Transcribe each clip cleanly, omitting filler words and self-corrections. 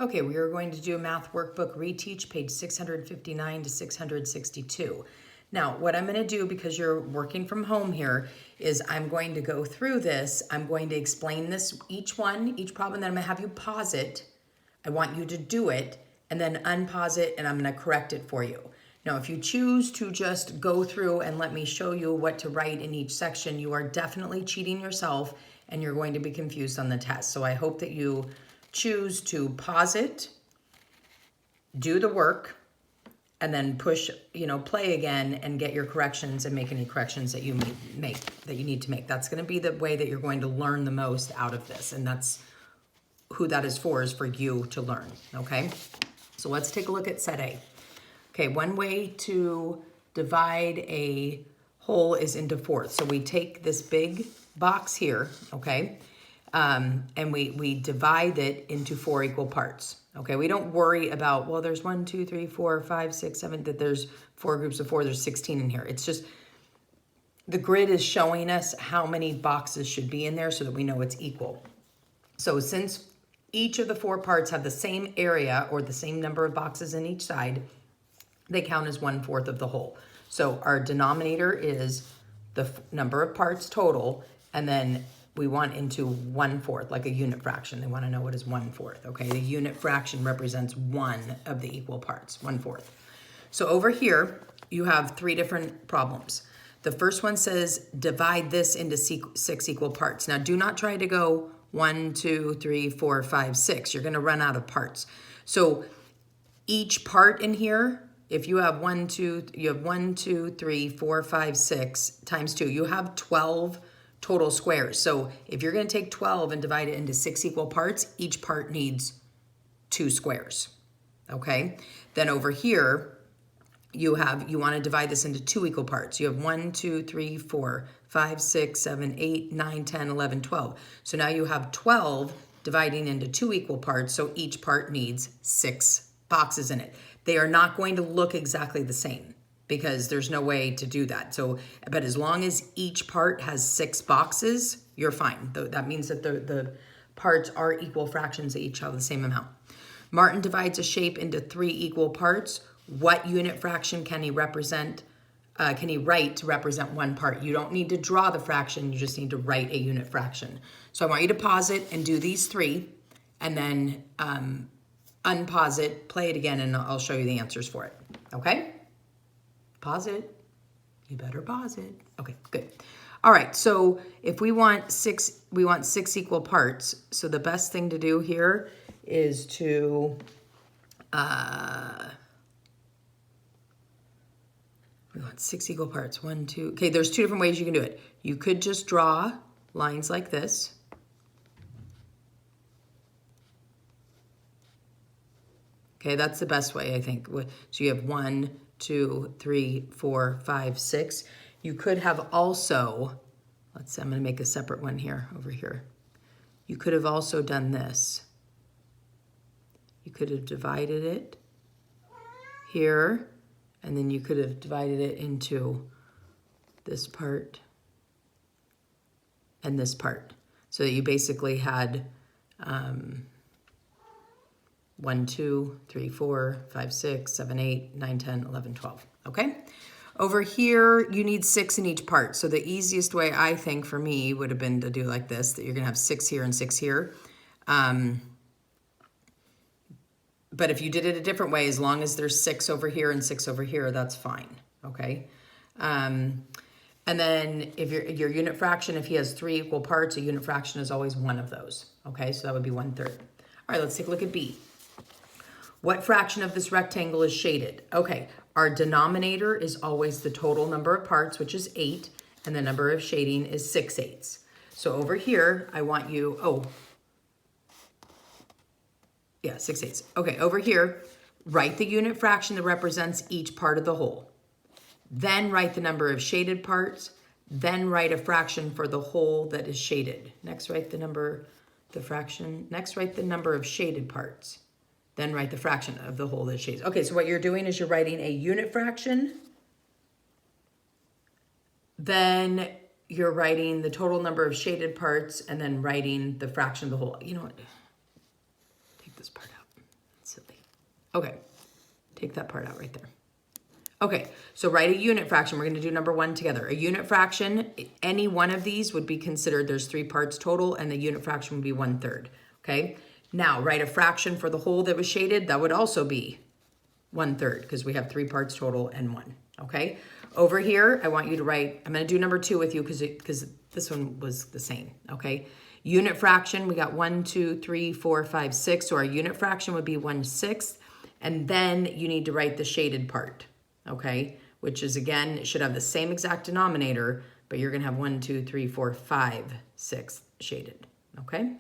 Okay, we are going to do a math workbook reteach, page 659 to 662. Now, what I'm going to do, because you're working from home here, is I'm going to go through this. I'm going to explain this, each problem, then I'm going to have you pause it. I want you to do it, and then unpause it, and I'm going to correct it for you. Now, if you choose to just go through and let me show you what to write in each section, you are definitely cheating yourself, and you're going to be confused on the test. So I hope that you choose to pause it, do the work, and then push, play again and get your corrections and make any corrections that you need to make. That's going to be the way that you're going to learn the most out of this. And that's who that is for you to learn. Okay. So let's take a look at set A. Okay. One way to divide a whole is into fourths. So we take this big box here. Okay. And we divide it into 4 equal parts. Okay, we don't worry about, well, there's 1, 2, 3, 4, 5, 6, 7, that there's 4 groups of 4, there's 16 in here. It's just, the grid is showing us how many boxes should be in there so that we know it's equal. So since each of the 4 parts have the same area or the same number of boxes in each side, they count as 1/4 of the whole. So our denominator is the number of parts total, and then we want into 1/4, like a unit fraction. They want to know what is 1/4, okay? The unit fraction represents one of the equal parts, 1/4. So over here, you have 3 different problems. The first one says, divide this into 6 equal parts. Now, do not try to go 1, 2, 3, 4, 5, 6. You're going to run out of parts. So each part in here, if you have 1, 2, 3, 4, 5, 6 times 2, you have 12 total squares. So if you're going to take 12 and divide it into 6 equal parts, each part needs 2 squares. Okay? Then over here, you want to divide this into 2 equal parts. You have 1, 2, 3, 4, 5, 6, 7, 8, 9, 10, 11, 12. So now you have 12 dividing into 2 equal parts, so each part needs 6 boxes in it. They are not going to look exactly the same, because there's no way to do that. So, but as long as each part has 6 boxes, you're fine. That means that the parts are equal fractions. They each have the same amount. Martin divides a shape into 3 equal parts. What unit fraction can he represent? Can he write to represent one part? You don't need to draw the fraction. You just need to write a unit fraction. So I want you to pause it and do these 3, and then unpause it, play it again, and I'll show you the answers for it. Okay? Pause it. You better pause it. Okay, good. All right, so if we want 6 equal parts. So the best thing to do here is to we want 6 equal parts. 1, 2. Okay, there's 2 different ways you can do it. You could just draw lines like this. Okay, that's the best way, I think. So you have 1, 2, 3, 4, 5, 6. You could have also, let's see, I'm going to make a separate one here, over here. You could have also done this. You could have divided it here, and then you could have divided it into this part and this part. So that you basically had 1, 2, 3, 4, 5, 6, 7, 8, 9, 10, 11, 12. Okay? Over here, you need 6 in each part. So the easiest way, I think, for me would have been to do like this, that you're going to have 6 here and 6 here. But if you did it a different way, as long as there's 6 over here and 6 over here, that's fine. Okay? And then if your unit fraction, if he has 3 equal parts, a unit fraction is always one of those. Okay? So that would be 1/3. All right, let's take a look at B. What fraction of this rectangle is shaded? Okay, our denominator is always the total number of parts, which is 8, and the number of shading is 6/8. So over here, I want you, 6/8. Okay, over here, write the unit fraction that represents each part of the whole. Then write the number of shaded parts. Then write a fraction for the whole that is shaded. Next, write the fraction. Next, write the number of shaded parts. Then write the fraction of the whole that shades. Okay, so what you're doing is you're writing a unit fraction. Then you're writing the total number of shaded parts and then writing the fraction of the whole. You know what? Take this part out. Okay, take that part out right there. Okay, so write a unit fraction. We're going to do number 1 together. A unit fraction, any one of these would be considered, there's 3 parts total, and the unit fraction would be 1/3. Okay, now write a fraction for the whole that was shaded. That would also be 1/3 because we have 3 parts total and 1. Okay, over here, I want you to write, I'm going to do number 2 with you because this one was the same. Okay, unit fraction, we got 1, 2, 3, 4, 5, 6. So our unit fraction would be 1/6. And then you need to write the shaded part. Okay, which is again, it should have the same exact denominator, but you're gonna have 1, 2, 3, 4, 5, 6 shaded, okay?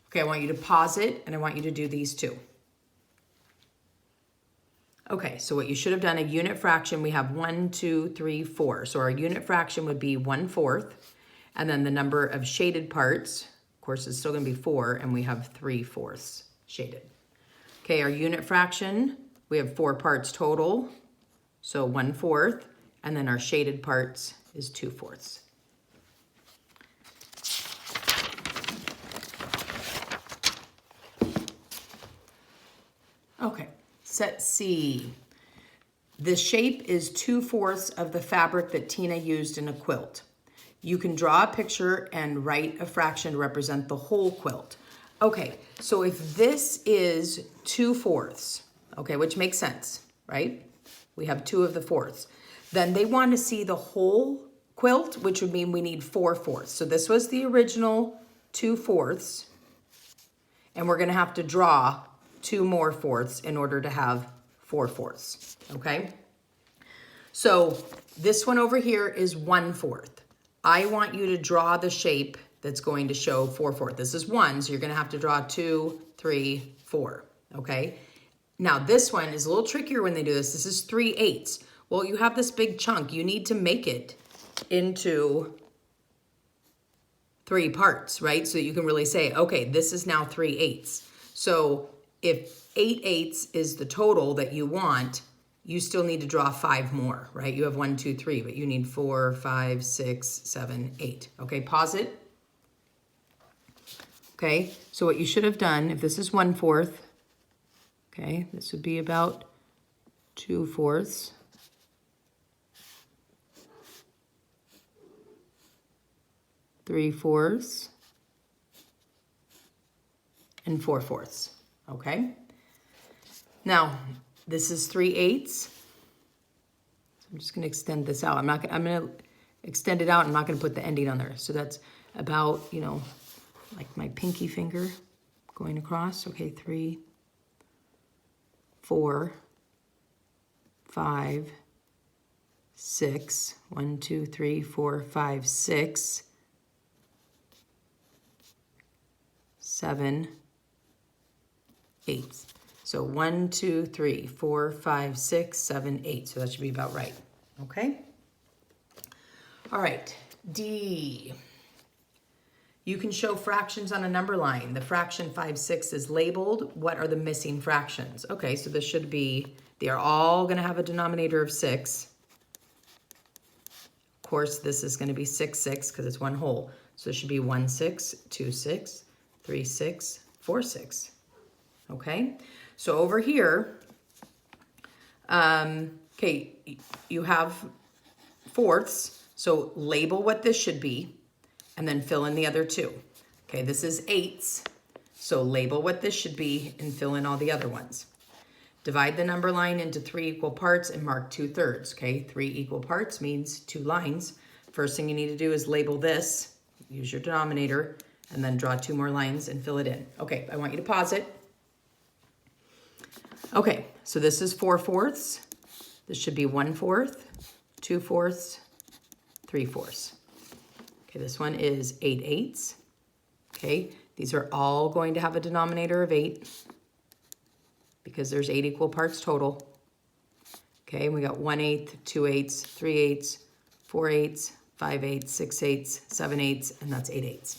Okay, I want you to pause it and I want you to do these 2. Okay, so what you should have done, a unit fraction, we have 1, 2, 3, 4. So our unit fraction would be 1/4, and then the number of shaded parts, of course, is still gonna be 4, and we have 3/4 shaded. Okay, our unit fraction, we have 4 parts total. So 1/4, and then our shaded parts is 2/4. Okay, set C. The shape is 2/4 of the fabric that Tina used in a quilt. You can draw a picture and write a fraction to represent the whole quilt. Okay, so if this is 2/4, okay, which makes sense, right? We have 2 of the 4ths. Then they want to see the whole quilt, which would mean we need 4/4. So this was the original 2/4, and we're going to have to draw 2 more 4ths in order to have 4/4, okay? So this one over here is 1/4. I want you to draw the shape that's going to show 4/4. This is 1, so you're going to have to draw 2, 3, 4, okay? Now this one is a little trickier when they do this. This is 3/8. Well, you have this big chunk. You need to make it into 3 parts, right? So you can really say, okay, this is now 3/8. So if 8/8 is the total that you want, you still need to draw 5 more, right? You have 1, 2, 3, but you need 4, 5, 6, 7, 8. Okay, pause it. Okay, so what you should have done, if this is 1/4, okay, this would be about 2/4. Three-fourths, and 4/4, okay? Now, this is 3/8. So I'm just gonna extend this out. I'm gonna extend it out. I'm not gonna put the ending on there. So that's about, you know, like my pinky finger going across. Okay, 3, 4, 5, 6. 1, 2, 3, 4, 5, 6. 7, 8. So 1, 2, 3, 4, 5, 6, 7, 8. So that should be about right. Okay? All right, D. You can show fractions on a number line. The fraction 5, 6 is labeled. What are the missing fractions? Okay, so this should be, they are all going to have a denominator of 6. Of course, this is going to be 6, 6 because it's one whole. So it should be 1, 6, 2, 6. 3, 6, 4, 6. Okay, so over here, okay, you have 4ths, so label what this should be, and then fill in the other 2. Okay, this is 8ths, so label what this should be and fill in all the other ones. Divide the number line into 3 equal parts and mark 2/3. Okay, 3 equal parts means 2 lines. First thing you need to do is label this, use your denominator, and then draw 2 more lines and fill it in. Okay, I want you to pause it. Okay, so this is 4/4. This should be 1/4, 2/4, 3/4. Okay, this one is 8/8. Okay, these are all going to have a denominator of 8 because there's 8 equal parts total. Okay, we got 1/8, 2/8, 3/8, 4/8, 5/8, 6/8, 7/8, and that's 8/8.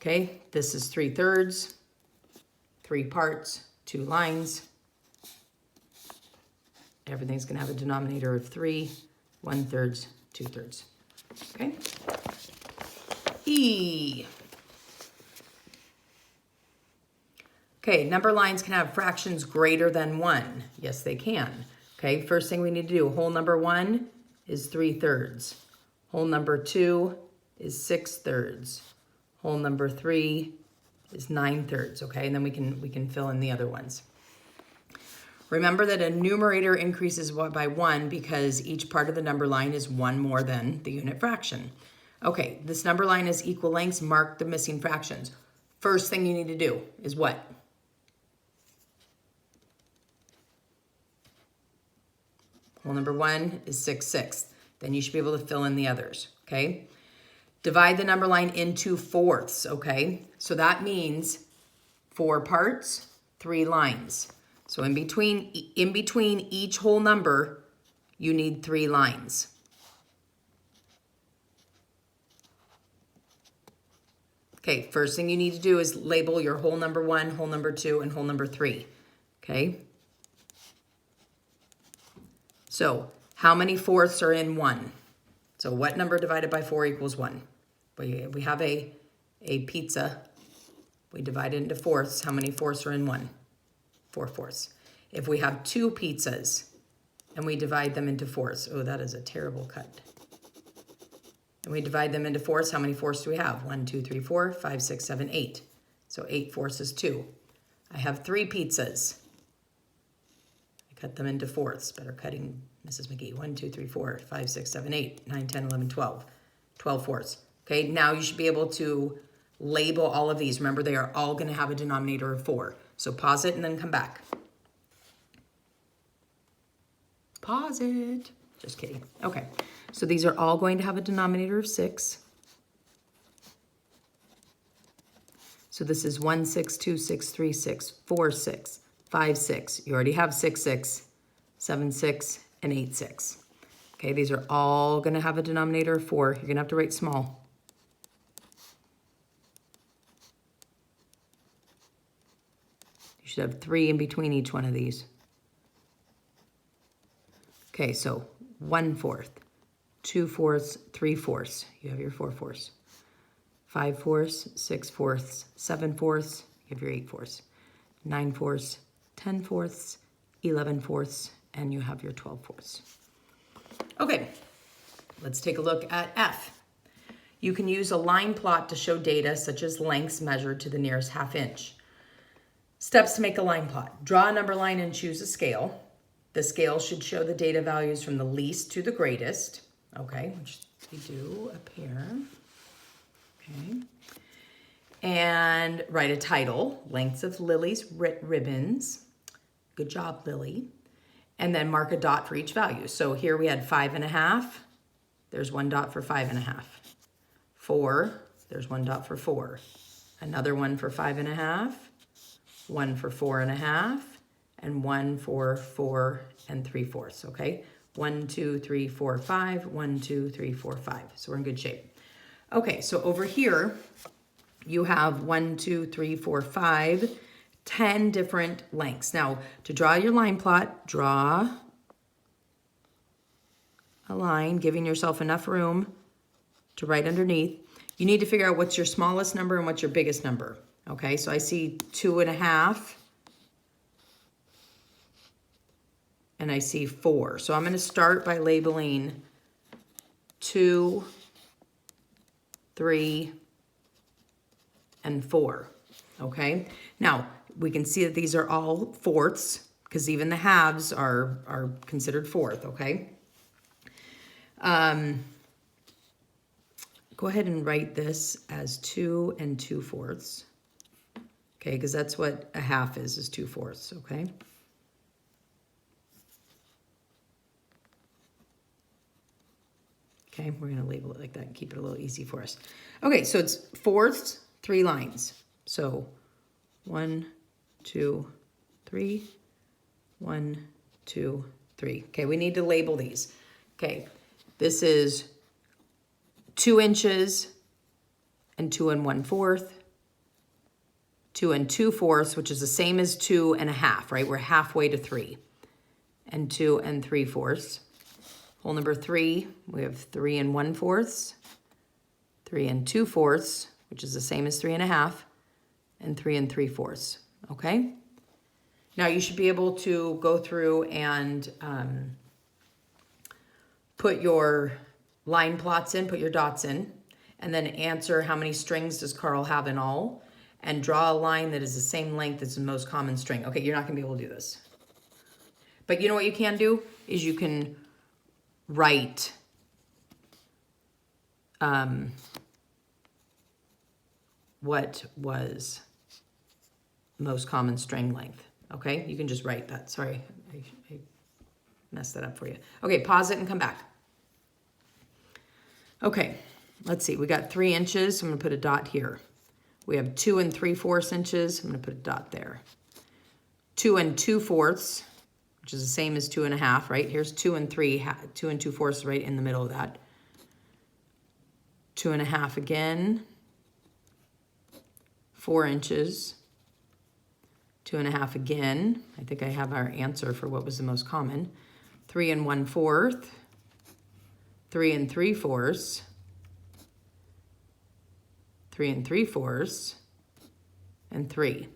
Okay, this is 3/3, 3 parts, 2 lines. Everything's gonna have a denominator of 3, 1/3, 2/3. Okay. E. Okay, number lines can have fractions greater than 1. Yes, they can. Okay, first thing we need to do, whole number 1 is 3/3. Whole number 2 is 6/3. Whole number 3 is 9/3, okay? And then we can fill in the other ones. Remember that a numerator increases by 1 because each part of the number line is 1 more than the unit fraction. Okay, this number line is equal lengths. Mark the missing fractions. First thing you need to do is what? Whole number 1 is 6/6. Then you should be able to fill in the others, okay? Divide the number line into fourths, okay? So that means 4 parts, 3 lines. So in between each whole number, you need 3 lines. Okay, first thing you need to do is label your whole number 1, whole number 2, and whole number 3, okay? So how many fourths are in 1? So what number divided by 4 equals 1? We have a pizza. We divide it into fourths. How many fourths are in 1? 4/4. If we have 2 pizzas and we divide them into fourths, oh, that is a terrible cut. And we divide them into fourths, how many fourths do we have? 1, 2, 3, 4, 5, 6, 7, 8. So 8/4 is 2. I have 3 pizzas. I cut them into fourths. Better cutting, Mrs. Magee. 1, 2, 3, 4, 5, 6, 7, 8, 9, 10, 11, 12. 12/4. Okay, now you should be able to label all of these. Remember, they are all going to have a denominator of 4. So pause it and then come back. Pause it. Just kidding. Okay, so these are all going to have a denominator of 6. So this is 1, 6, 2, 6, 3, 6, 4, 6, 5, 6. You already have 6, 6, 7, 6, and 8, 6. Okay, these are all going to have a denominator of 4. You're going to have to write small. You should have 3 in between each one of these. Okay, so 1/4, 2/4, 3/4. You have your 4/4. 5/4, 6/4, 7/4. You have your 8/4. 9/4, 10/4, 11/4, and you have your 12/4. Okay, let's take a look at F. You can use a line plot to show data such as lengths measured to the nearest ½ inch. Steps to make a line plot. Draw a number line and choose a scale. The scale should show the data values from the least to the greatest, okay, which we do up here, okay. And write a title, lengths of Lily's ribbons. Good job, Lily. And then mark a dot for each value. So here we had 5.5. There's 1 dot for 5.5. 4, there's 1 dot for 4. Another one for 5.5. 1 for 4.5. And 1 for 4 3/4, okay? 1, 2, 3, 4, 5, 1, 2, 3, 4, 5. So we're in good shape. Okay, so over here, you have 1, 2, 3, 4, 5, 10 different lengths. Now, to draw your line plot, draw a line, giving yourself enough room to write underneath. You need to figure out what's your smallest number and what's your biggest number, okay? So I see 2.5. And I see 4. So I'm going to start by labeling 2, 3, and 4, okay? Now, we can see that these are all fourths, because even the halves are considered fourth, okay? Go ahead and write this as 2 2/4, okay? Because that's what a half is 2/4, okay? Okay, we're going to label it like that and keep it a little easy for us. Okay, so it's fourths, 3 lines. So 1, 2, 3, 1, 2, 3. Okay, we need to label these. Okay, this is 2 inches and 2 1/4, 2 2/4, which is the same as 2 1/2, right? We're halfway to 3. And 2 3/4. Whole number 3, we have 3 1/4, 3 2/4, which is the same as 3 1/2, and 3 3/4. okay? Now you should be able to go through and put your line plots in, put your dots in, and then answer how many strings does Carl have in all, and draw a line that is the same length as the most common string. Okay, you're not gonna be able to do this. But you know what you can do is you can write what was most common string length. Okay, you can just write that. Sorry, I messed that up for you. Okay, pause it and come back. Okay, let's see. We got 3 inches. I'm going to put a dot here. We have 2 3/4 inches. I'm going to put a dot there. 2 2/4, which is the same as 2 1/2, right? Here's 2 3, 2 2/4 right in the middle of that. 2 1/2 again. 4 inches. 2 1/2 again. I think I have our answer for what was the most common. 3 1/4. 3 3/4. 3 3/4. And 3.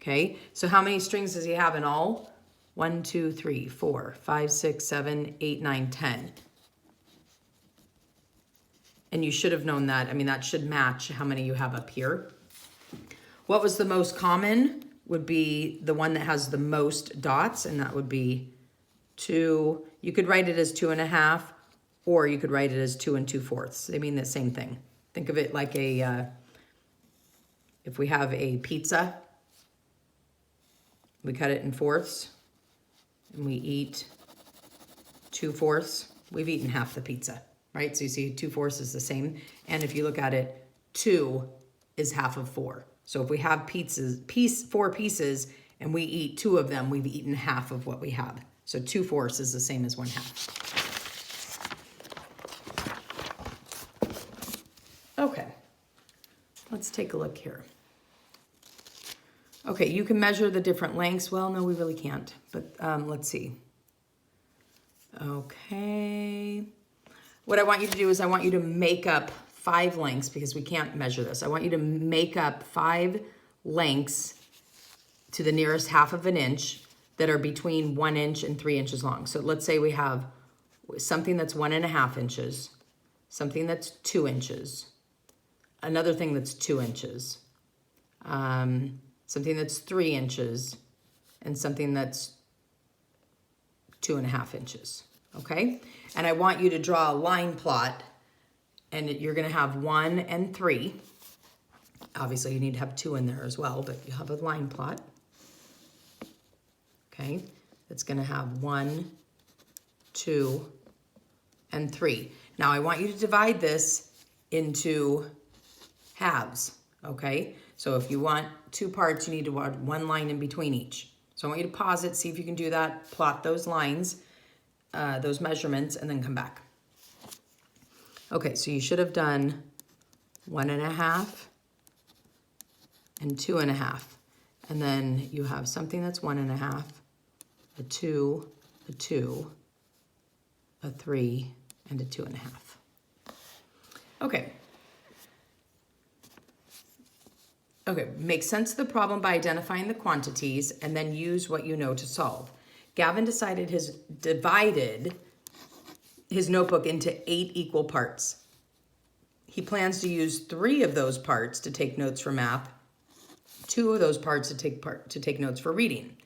Okay, so how many strings does he have in all? 1, 2, 3, 4, 5, 6, 7, 8, 9, 10. And you should have known that. I mean, that should match how many you have up here. What was the most common would be the one that has the most dots, and that would be 2. You could write it as 2 1/2, or you could write it as 2 2/4. They mean the same thing. Think of it like if we have a pizza, we cut it in fourths, and we eat 2/4. We've eaten half the pizza, right? So you see 2/4 is the same. And if you look at it, 2 is half of 4. So if we have 4 pieces, and we eat 2 of them, we've eaten half of what we have. So 2/4 is the same as 1/2. Okay, let's take a look here. Okay, you can measure the different lengths. Well, no, we really can't, but let's see. Okay, what I want you to do is I want you to make up 5 lengths, because we can't measure this. I want you to make up 5 lengths to the nearest 1/2 inch that are between 1 inch and 3 inches long. So let's say we have something that's 1 1/2 inches, something that's 2 inches, another thing that's 2 inches, something that's 3 inches, and something that's 2 1/2 inches, okay? And I want you to draw a line plot, and you're gonna have 1 and 3. Obviously you need to have 2 in there as well, but you have a line plot, okay? It's gonna have 1, 2, and 3. Now I want you to divide this into halves, okay? So if you want 2 parts, you need to add 1 line in between each. So I want you to pause it, see if you can do that, plot those lines, those measurements, and then come back. Okay, so you should have done 1 1/2 and 2 1/2. And then you have something that's 1 1/2, a 2, a 2, a 3, and a 2 1/2. Okay. Okay, make sense of the problem by identifying the quantities and then use what you know to solve. Gavin divided his notebook into 8 equal parts. He plans to use 3 of those parts to take notes for math, 2 of those parts to take notes for reading.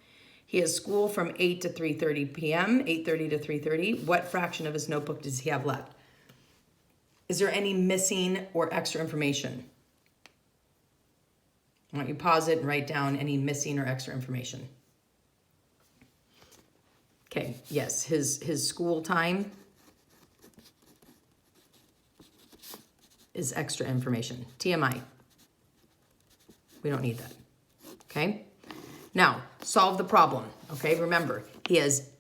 He has school from 8 to 3:30 p.m., 8:30 to 3:30. What fraction of his notebook does he have left? Is there any missing or extra information? I want you to pause it and write down any missing or extra information. Okay, yes, his school time is extra information. TMI. We don't need that. Okay? Now, solve the problem. Okay, remember, his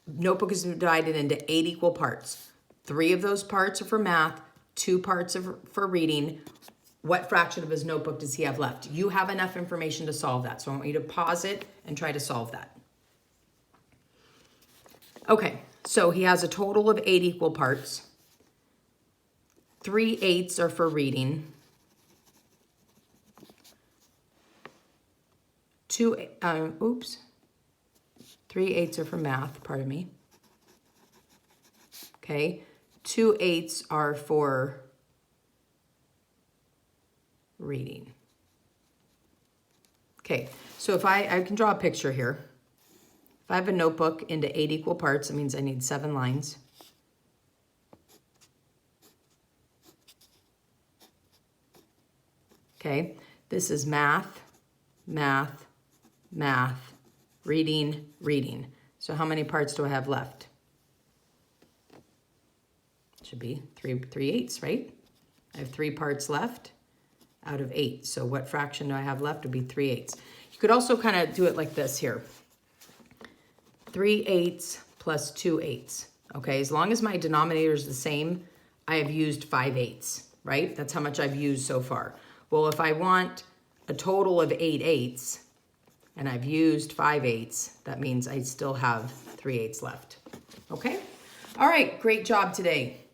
notebook is divided into 8 equal parts. 3 of those parts are for math, 2 parts are for reading. What fraction of his notebook does he have left? You have enough information to solve that. So I want you to pause it and try to solve that. Okay, so he has a total of 8 equal parts. 3/8 are for reading. 3/8 are for math, pardon me. Okay, 2/8 are for reading. Okay, so if I can draw a picture here. If I have a notebook into 8 equal parts, it means I need 7 lines. Okay, this is math, math, math, reading, reading. So how many parts do I have left? Should be 3/8, right? I have 3 parts left out of 8. So what fraction do I have left? Would be 3/8. You could also kind of do it like this here. 3/8 plus 2/8. Okay, as long as my denominator is the same, I have used 5/8, right? That's how much I've used so far. Well, if I want a total of 8/8 and I've used 5/8, that means I still have 3/8 left. Okay? All right, great job today.